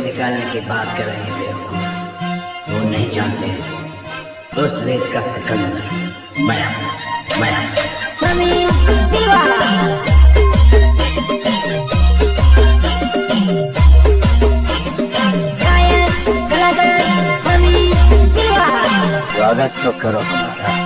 निकालने की बात कर रहे हैं बेवकूफ। वो नहीं जानते उस देश का सिकंदर मैं समीर दिलवाला। गायक कलाकार समीर दिलवाला। स्वागत तो करो हमारा।